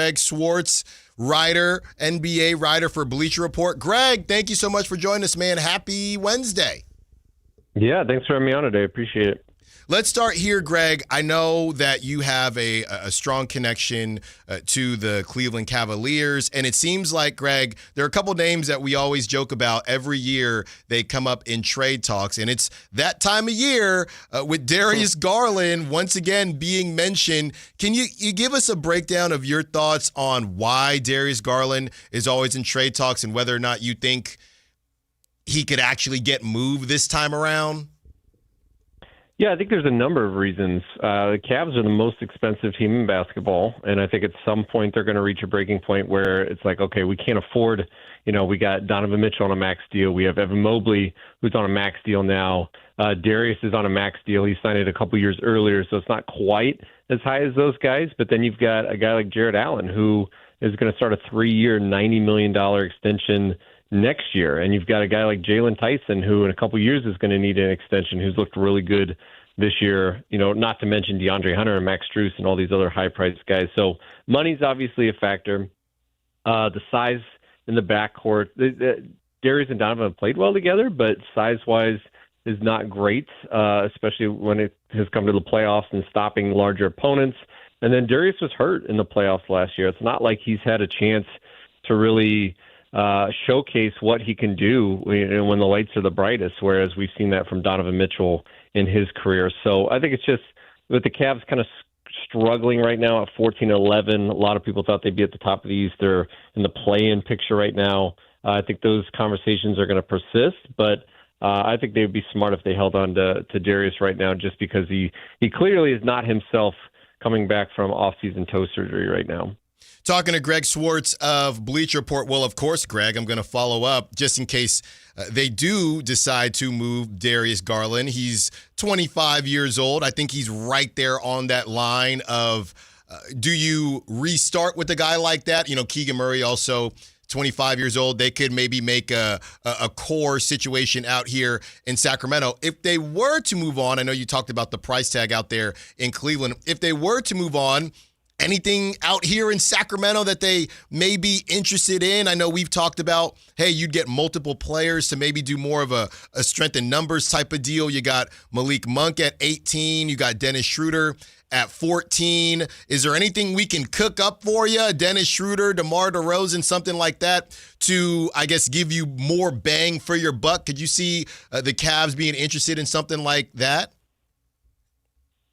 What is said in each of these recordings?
Greg Swartz, writer, NBA writer for Bleacher Report. Greg, thank you so much for joining us, man. Happy Wednesday. Yeah, thanks for having me on today. Appreciate it. Let's start here, Greg. I know that you have a strong connection to the Cleveland Cavaliers, and it seems like, Greg, there are a couple names that we always joke about every year. They come up in trade talks, and it's that time of year with Darius Garland once again being mentioned. Can you give us a breakdown of your thoughts on why Darius Garland is always in trade talks and whether or not you think he could actually get moved this time around? Yeah, I think there's a number of reasons. The Cavs are the most expensive team in basketball, and I think at some point they're going to reach a breaking point where it's like, okay, we can't afford, we got Donovan Mitchell on a max deal. We have Evan Mobley, who's on a max deal now. Darius is on a max deal. He signed it a couple years earlier, so it's not quite as high as those guys. But then you've got a guy like Jared Allen, who is going to start a 3-year, $90 million extension next year. And you've got a guy like Jalen Tyson, who in a couple years is going to need an extension, who's looked really good this year, not to mention DeAndre Hunter and Max Strus and all these other high-priced guys. So money's obviously a factor. The size in the backcourt, Darius and Donovan have played well together, but size-wise is not great, especially when it has come to the playoffs and stopping larger opponents. And then Darius was hurt in the playoffs last year. It's not like he's had a chance to really showcase what he can do when the lights are the brightest, whereas we've seen that from Donovan Mitchell in his career. So I think it's just with the Cavs kind of struggling right now at 14-11. A lot of people thought they'd be at the top of the East. They're in the play-in picture right now. I think those conversations are going to persist, but I think they would be smart if they held on to Darius right now, just because he clearly is not himself coming back from off-season toe surgery right now. Talking to Greg Swartz of Bleacher Report. Well, of course, Greg, I'm going to follow up just in case they do decide to move Darius Garland. He's 25 years old. I think he's right there on that line of do you restart with a guy like that? Keegan Murray also 25 years old. They could maybe make a core situation out here in Sacramento. If they were to move on, I know you talked about the price tag out there in Cleveland. If they were to move on, anything out here in Sacramento that they may be interested in? I know we've talked about, hey, you'd get multiple players to maybe do more of a strength in numbers type of deal. You got Malik Monk at 18. You got Dennis Schroeder at 14. Is there anything we can cook up for you? Dennis Schroeder, DeMar DeRozan, something like that to, I guess, give you more bang for your buck? Could you see the Cavs being interested in something like that?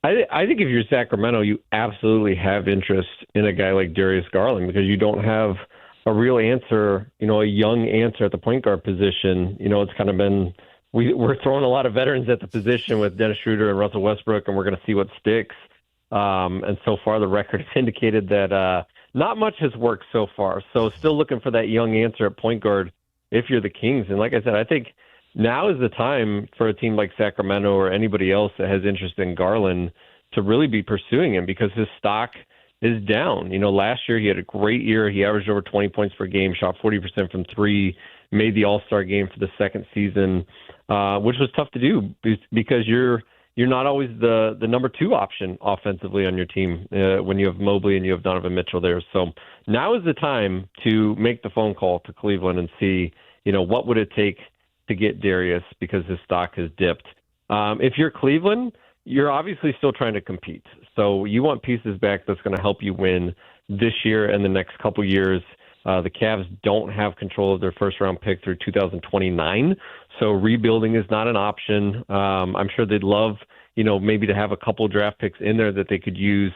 I think if you're Sacramento, you absolutely have interest in a guy like Darius Garland because you don't have a real answer, a young answer at the point guard position. It's kind of been we're throwing a lot of veterans at the position with Dennis Schroeder and Russell Westbrook, and we're going to see what sticks. And so far, the record has indicated that not much has worked so far. So still looking for that young answer at point guard if you're the Kings. And like I said, I think now is the time for a team like Sacramento or anybody else that has interest in Garland to really be pursuing him because his stock is down. Last year he had a great year. He averaged over 20 points per game, shot 40% from three, made the All-Star game for the second season, which was tough to do because you're not always the number two option offensively on your team when you have Mobley and you have Donovan Mitchell there. So now is the time to make the phone call to Cleveland and see, what would it take to get Darius because his stock has dipped. If you're Cleveland, you're obviously still trying to compete. So you want pieces back that's going to help you win this year and the next couple years. The Cavs don't have control of their first-round pick through 2029, so rebuilding is not an option. I'm sure they'd love, maybe to have a couple draft picks in there that they could use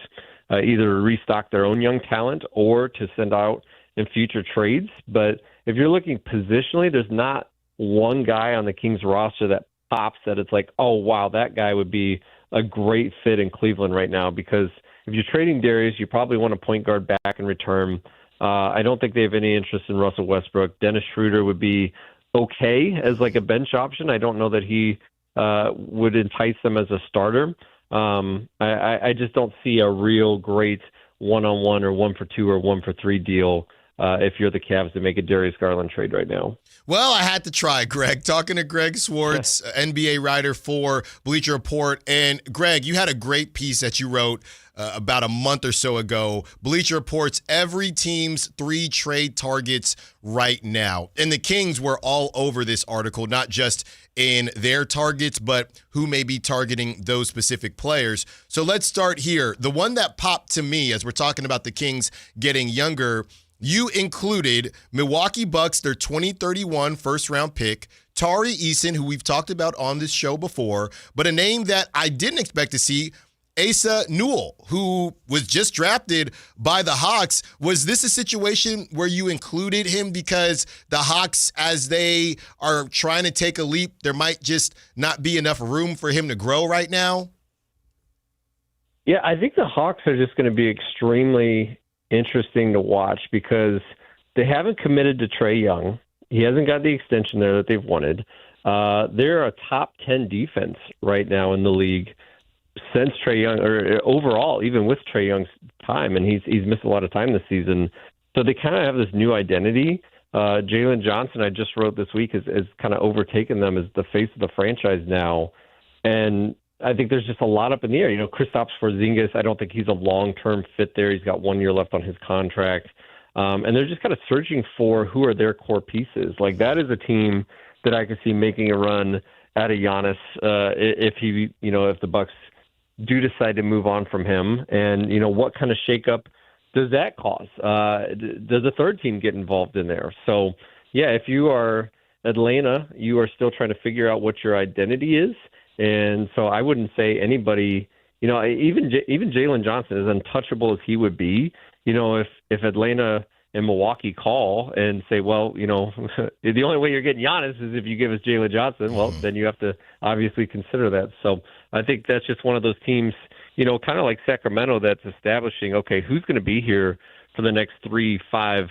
either to restock their own young talent or to send out in future trades. But if you're looking positionally, there's not one guy on the Kings roster that pops that it's like, oh, wow, that guy would be a great fit in Cleveland right now. Because if you're trading Darius, you probably want a point guard back in return. I don't think they have any interest in Russell Westbrook. Dennis Schroeder would be okay as like a bench option. I don't know that he would entice them as a starter. I just don't see a real great one-on-one or 1-for-2 or 1-for-3 deal if you're the Cavs to make a Darius Garland trade right now. Well, I had to try, Greg. Talking to Greg Swartz, NBA writer for Bleacher Report. And Greg, you had a great piece that you wrote about a month or so ago. Bleacher Report's every team's 3 trade targets right now. And the Kings were all over this article, not just in their targets, but who may be targeting those specific players. So let's start here. The one that popped to me as we're talking about the Kings getting younger, you included Milwaukee Bucks, their 2031 first-round pick, Tari Eason, who we've talked about on this show before, but a name that I didn't expect to see, Asa Newell, who was just drafted by the Hawks. Was this a situation where you included him because the Hawks, as they are trying to take a leap, there might just not be enough room for him to grow right now? Yeah, I think the Hawks are just going to be extremely interesting to watch because they haven't committed to Trae Young. He hasn't got the extension there that they've wanted. They're a top 10 defense right now in the league since Trae Young, or overall, even with Trae Young's time, and he's missed a lot of time this season. So they kind of have this new identity. Jalen Johnson, I just wrote this week, has kind of overtaken them as the face of the franchise now. And I think there's just a lot up in the air. You know, Kristaps Porzingis, I don't think he's a long-term fit there. He's got 1 year left on his contract. And they're just kind of searching for who are their core pieces. Like, that is a team that I could see making a run at a Giannis if the Bucks do decide to move on from him. And, you know, what kind of shakeup does that cause? Does a third team get involved in there? So, yeah, if you are Atlanta, you are still trying to figure out what your identity is. And so I wouldn't say anybody, you know, even Jalen Johnson, as untouchable as he would be, you know, if Atlanta and Milwaukee call and say, well, you know, the only way you're getting Giannis is if you give us Jalen Johnson, well, then you have to obviously consider that. So I think that's just one of those teams, you know, kind of like Sacramento, that's establishing, okay, who's going to be here for the next 3, 5,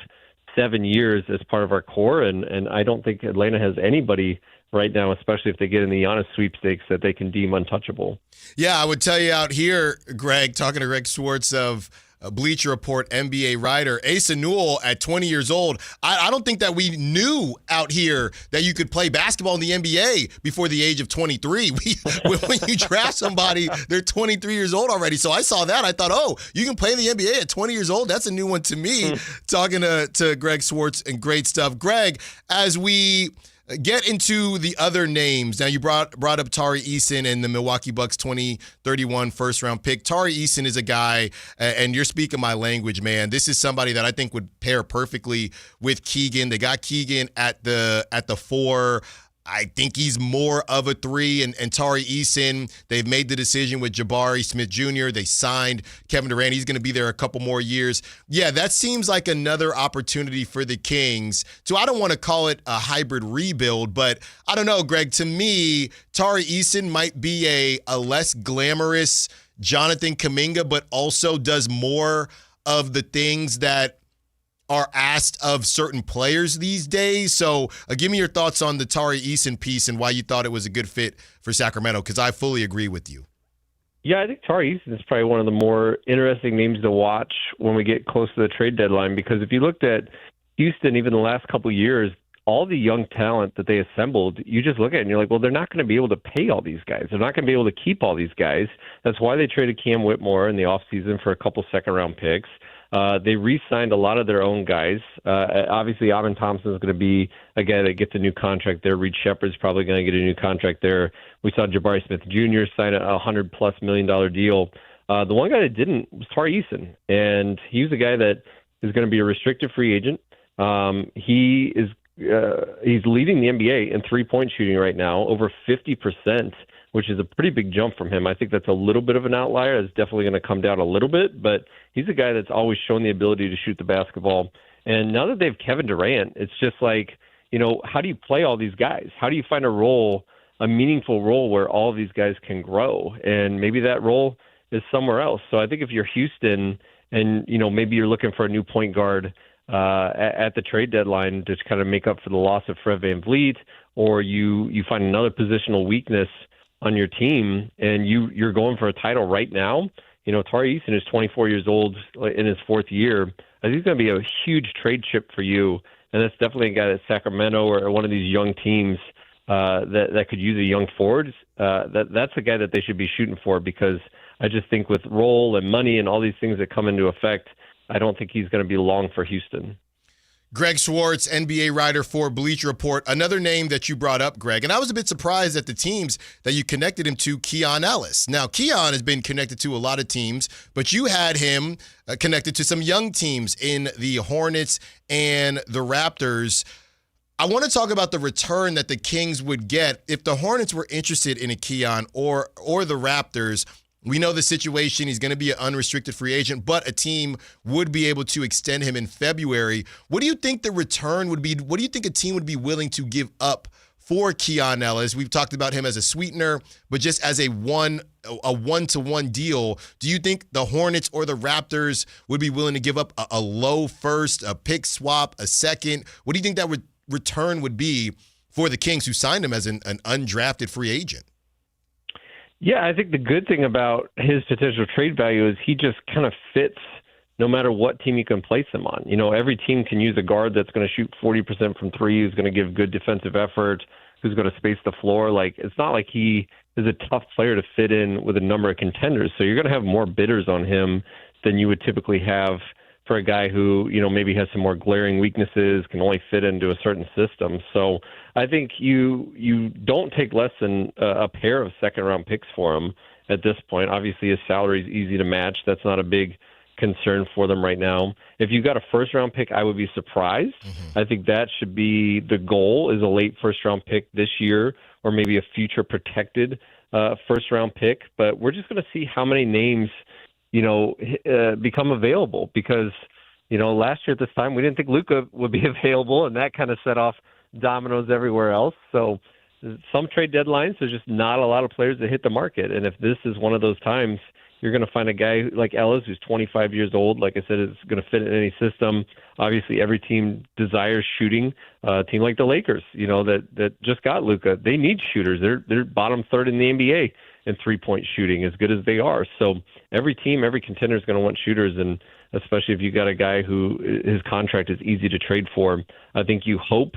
7 years as part of our core. And I don't think Atlanta has anybody right now, especially if they get in the Giannis sweepstakes, that they can deem untouchable. Yeah, I would tell you out here, Greg, talking to Greg Swartz of Bleacher Report NBA writer, Asa Newell at 20 years old. I don't think that we knew out here that you could play basketball in the NBA before the age of 23. When you draft somebody, they're 23 years old already. So I saw that. I thought, oh, you can play in the NBA at 20 years old? That's a new one to me, talking to Greg Swartz, and great stuff. Greg, as we get into the other names. Now, you brought up Tari Eason and the Milwaukee Bucks 2031 first-round pick. Tari Eason is a guy, and you're speaking my language, man. This is somebody that I think would pair perfectly with Keegan. They got Keegan at the 4. I think he's more of a 3, and Tari Eason, they've made the decision with Jabari Smith Jr. They signed Kevin Durant. He's going to be there a couple more years. Yeah, that seems like another opportunity for the Kings. So I don't want to call it a hybrid rebuild, but I don't know, Greg. To me, Tari Eason might be a less glamorous Jonathan Kuminga, but also does more of the things that are asked of certain players these days. So give me your thoughts on the Tari Eason piece and why you thought it was a good fit for Sacramento, because I fully agree with you. Yeah, I think Tari Eason is probably one of the more interesting names to watch when we get close to the trade deadline, because if you looked at Houston even the last couple of years, all the young talent that they assembled, you just look at it and you're like, well, they're not going to be able to pay all these guys. They're not going to be able to keep all these guys. That's why they traded Cam Whitmore in the offseason for a couple second-round picks. They re-signed a lot of their own guys. Obviously, Amin Thompson is going to be a guy that gets a new contract there. Reed Shepard's probably going to get a new contract there. We saw Jabari Smith Jr. sign a $100+ million deal. The one guy that didn't was Tari Eason, and he's a guy that is going to be a restricted free agent. He's leading the NBA in three-point shooting right now, over 50%, which is a pretty big jump from him. I think that's a little bit of an outlier. It's definitely going to come down a little bit, but he's a guy that's always shown the ability to shoot the basketball. And now that they have Kevin Durant, it's just like, you know, how do you play all these guys? How do you find a meaningful role where all of these guys can grow? And maybe that role is somewhere else. So I think if you're Houston and, you know, maybe you're looking for a new point guard at the trade deadline to kind of make up for the loss of Fred VanVleet, or you find another positional weakness on your team and you're going for a title right now. You know, Tari Eason is 24 years old in his 4th year. I think he's going to be a huge trade chip for you, and that's definitely a guy that Sacramento or one of these young teams that could use a young forward. That's a guy that they should be shooting for, because I just think with role and money and all these things that come into effect, I don't think he's going to be long for Houston. Greg Swartz, NBA writer for Bleacher Report. Another name that you brought up, Greg, and I was a bit surprised at the teams that you connected him to, Keon Ellis. Now, Keon has been connected to a lot of teams, but you had him connected to some young teams in the Hornets and the Raptors. I want to talk about the return that the Kings would get if the Hornets were interested in a Keon or the Raptors. We know the situation. He's going to be an unrestricted free agent, but a team would be able to extend him in February. What do you think the return would be? What do you think a team would be willing to give up for Keon Ellis? We've talked about him as a sweetener, but just as a one-to-one deal, do you think the Hornets or the Raptors would be willing to give up a low first, a pick swap, a second? What do you think that return would be for the Kings, who signed him as an undrafted free agent? Yeah, I think the good thing about his potential trade value is he just kind of fits no matter what team you can place him on. You know, every team can use a guard that's going to shoot 40% from three, who's going to give good defensive effort, who's going to space the floor. Like, it's not like he is a tough player to fit in with a number of contenders. So you're going to have more bidders on him than you would typically have for a guy who, you know, maybe has some more glaring weaknesses, can only fit into a certain system. So I think you don't take less than a pair of second-round picks for him at this point. Obviously, his salary is easy to match. That's not a big concern for them right now. If you got a first-round pick, I would be surprised. I think that should be the goal, is a late first-round pick this year, or maybe a future protected first-round pick. But we're just going to see how many names become available, because, last year at this time, we didn't think Luka would be available, and that kind of set off dominoes everywhere else. So some trade deadlines, there's just not a lot of players that hit the market. And if this is one of those times, you're going to find a guy like Ellis, who's 25 years old, like I said, is going to fit in any system. Obviously, every team desires shooting. A team like the Lakers, that just got Luka, they need shooters. They're bottom third in the NBA in three-point shooting, as good as they are. So every team, every contender is going to want shooters, and especially if you got a guy who his contract is easy to trade for. I think you hope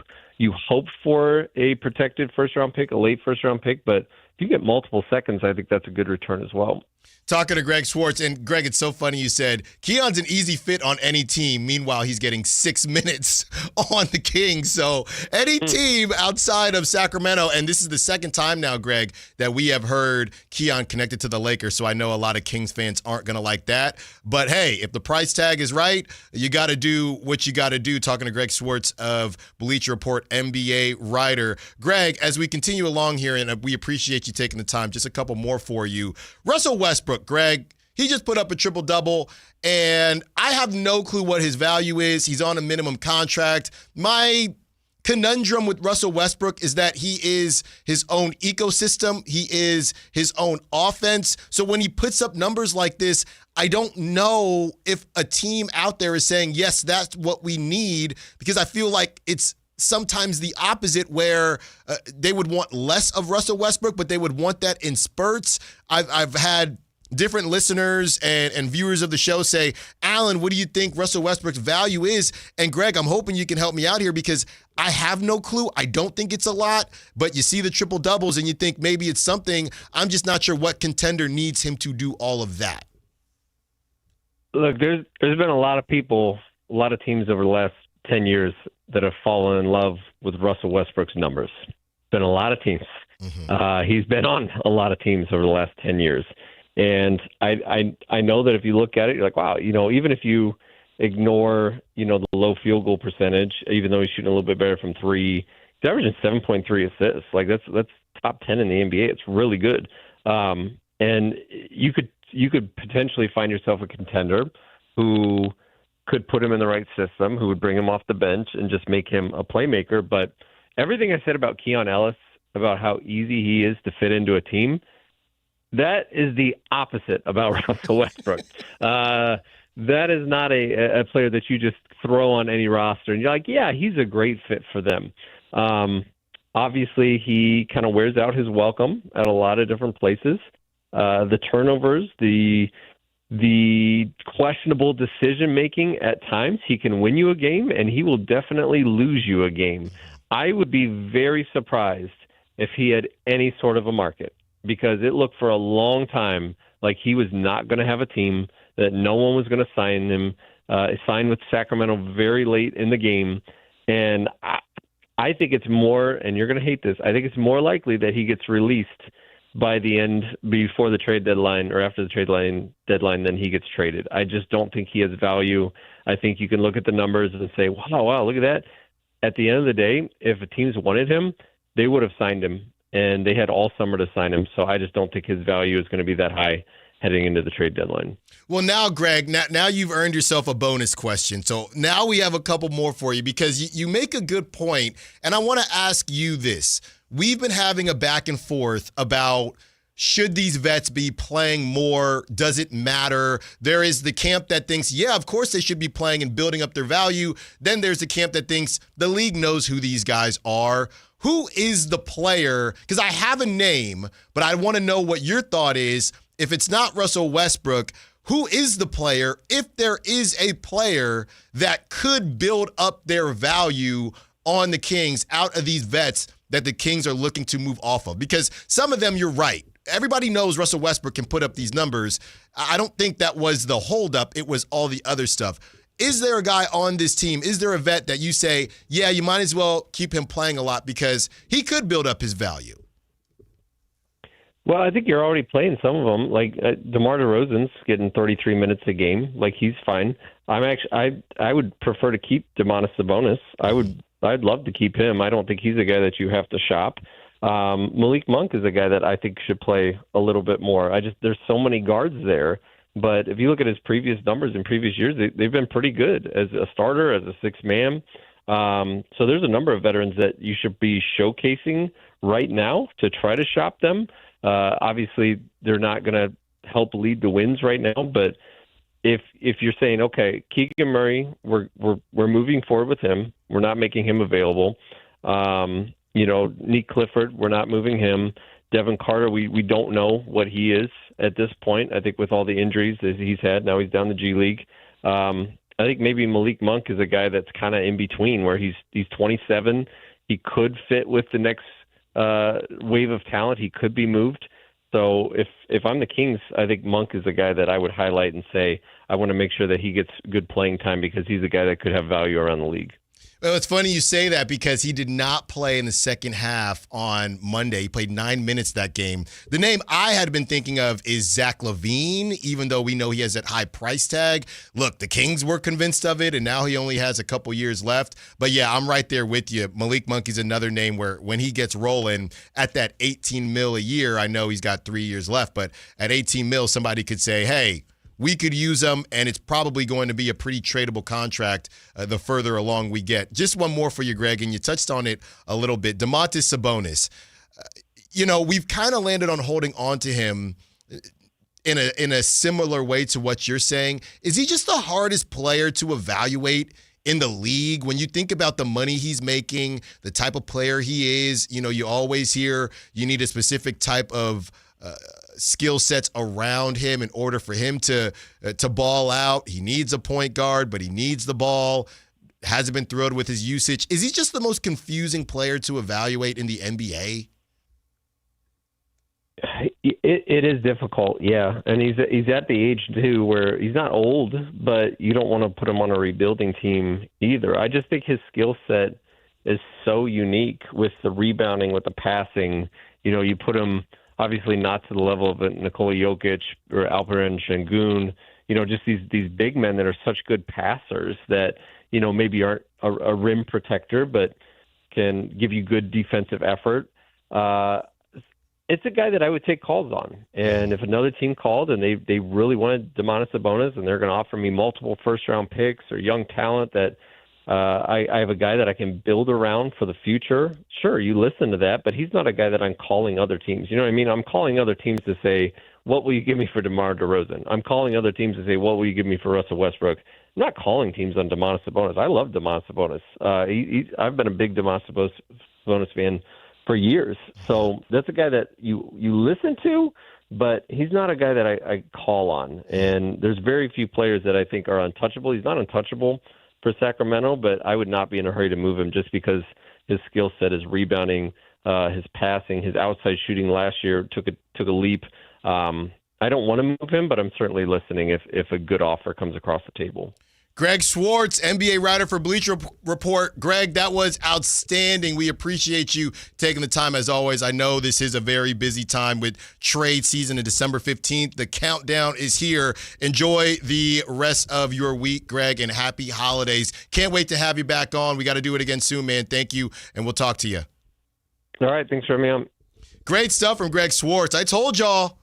for a protected first-round pick, a late first-round pick, but if you get multiple seconds, I think that's a good return as well. Talking to Greg Swartz, and Greg, it's so funny you said Keon's an easy fit on any team. Meanwhile, he's getting 6 minutes on the Kings. So any team outside of Sacramento, and this is the second time now, Greg, that we have heard Keon connected to the Lakers. So I know a lot of Kings fans aren't going to like that. But hey, if the price tag is right, you got to do what you got to do. Talking to Greg Swartz of Bleacher Report, NBA writer. Greg, as we continue along here, and we appreciate you taking the time, just a couple more for you. Russell Westbrook, Greg, he just put up a triple-double, and I have no clue what his value is. He's on a minimum contract. My conundrum with Russell Westbrook is that he is his own ecosystem. He is his own offense. So when he puts up numbers like this, I don't know if a team out there is saying, yes, that's what we need, because I feel like it's sometimes the opposite, where they would want less of Russell Westbrook, but they would want that in spurts. I've had different listeners and viewers of the show say, Allen, what do you think Russell Westbrook's value is? And Greg, I'm hoping you can help me out here, because I have no clue. I don't think it's a lot, but you see the triple doubles and you think maybe it's something. I'm just not sure what contender needs him to do all of that. Look, there's been a lot of people, a lot of teams over the last 10 years that have fallen in love with Russell Westbrook's numbers. Been a lot of teams. He's been on a lot of teams over the last 10 years. And I know that if you look at it, you're like, wow, even if you ignore, the low field goal percentage, even though he's shooting a little bit better from three, he's averaging 7.3 assists. Like that's top 10 in the NBA. It's really good. And you could potentially find yourself a contender who could put him in the right system, who would bring him off the bench and just make him a playmaker. But everything I said about Keon Ellis, about how easy he is to fit into a team, that is the opposite about Russell Westbrook. That is not a player that you just throw on any roster and you're like, yeah, he's a great fit for them. Obviously, he kind of wears out his welcome at a lot of different places. The turnovers, the the questionable decision making at times. He can win you a game, and he will definitely lose you a game. I would be very surprised if he had any sort of a market, because it looked for a long time like he was not going to have a team, that no one was going to sign him. Signed with Sacramento very late in the game. And I think it's more, and you're going to hate this, I think it's more likely that he gets released by the end, before the trade deadline or after the trade deadline, than he gets traded. I just don't think he has value. I think you can look at the numbers and say, wow, look at that. At the end of the day, if a team's wanted him, they would have signed him, and they had all summer to sign him. So I just don't think his value is going to be that high heading into the trade deadline. Well, now, Greg, now you've earned yourself a bonus question. So now we have a couple more for you, because you make a good point, and I want to ask you this. We've been having a back and forth about, should these vets be playing more? Does it matter? There is the camp that thinks, yeah, of course they should be playing and building up their value. Then there's the camp that thinks the league knows who these guys are. Who is the player? Because I have a name, but I want to know what your thought is. If it's not Russell Westbrook, who is the player, if there is a player that could build up their value on the Kings out of these vets that the Kings are looking to move off of? Because some of them, you're right. Everybody knows Russell Westbrook can put up these numbers. I don't think that was the holdup. It was all the other stuff. Is there a guy on this team? Is there a vet that you say, yeah, you might as well keep him playing a lot because he could build up his value? Well, I think you're already playing some of them. Like DeMar DeRozan's getting 33 minutes a game. Like, he's fine. I would prefer to keep Domantas Sabonis. I'd love to keep him. I don't think he's a guy that you have to shop. Malik Monk is a guy that I think should play a little bit more. There's so many guards there. But if you look at his previous numbers in previous years, they've been pretty good as a starter, as a sixth man. So there's a number of veterans that you should be showcasing right now to try to shop them. Obviously, they're not going to help lead the wins right now. But if you're saying, okay, Keegan Murray, we're moving forward with him, we're not making him available. Nick Clifford, we're not moving him. Devin Carter, we don't know what he is at this point. I think with all the injuries that he's had, now he's down the G League. I think maybe Malik Monk is a guy that's kind of in between, where he's 27. He could fit with the next wave of talent. He could be moved. So if I'm the Kings, I think Monk is a guy that I would highlight and say, I want to make sure that he gets good playing time, because he's a guy that could have value around the league. Well, it's funny you say that, because he did not play in the second half on Monday. He played 9 minutes that game. The name I had been thinking of is Zach LaVine, even though we know he has that high price tag. Look, the Kings were convinced of it, and now he only has a couple years left. But, yeah, I'm right there with you. Malik Monk is another name where when he gets rolling at that $18 million a year, I know he's got 3 years left, but at $18 million, somebody could say, hey, we could use them, and it's probably going to be a pretty tradable contract the further along we get. Just one more for you, Greg, and you touched on it a little bit. Domantas Sabonis. We've kind of landed on holding on to him in a similar way to what you're saying. Is he just the hardest player to evaluate in the league? When you think about the money he's making, the type of player he is, you always hear you need a specific type of skill sets around him in order for him to ball out. He needs a point guard, but he needs the ball. Hasn't been thrilled with his usage. Is he just the most confusing player to evaluate in the NBA? It is difficult, yeah. And he's at the age, too, where he's not old, but you don't want to put him on a rebuilding team either. I just think his skill set is so unique with the rebounding, with the passing. You put him obviously not to the level of Nikola Jokic or Alperen Şengün, just these big men that are such good passers that, maybe aren't a rim protector, but can give you good defensive effort. It's a guy that I would take calls on. And if another team called and they really wanted Domantas Sabonis and they're going to offer me multiple first-round picks or young talent that I have a guy that I can build around for the future, sure, you listen to that, but he's not a guy that I'm calling other teams. You know what I mean? I'm calling other teams to say, what will you give me for DeMar DeRozan? I'm calling other teams to say, what will you give me for Russell Westbrook? I'm not calling teams on Domantas Sabonis. I love Domantas Sabonis. I've been a big Domantas Sabonis fan for years. So that's a guy that you listen to, but he's not a guy that I call on. And there's very few players that I think are untouchable. He's not untouchable for Sacramento, but I would not be in a hurry to move him just because his skill set, his rebounding, his passing, his outside shooting last year took a leap. I don't want to move him, but I'm certainly listening if a good offer comes across the table. Greg Swartz, NBA writer for Bleacher Report. Greg, that was outstanding. We appreciate you taking the time as always. I know this is a very busy time with trade season on December 15th. The countdown is here. Enjoy the rest of your week, Greg, and happy holidays. Can't wait to have you back on. We got to do it again soon, man. Thank you, and we'll talk to you. All right. Thanks for having me on. Great stuff from Greg Swartz. I told y'all.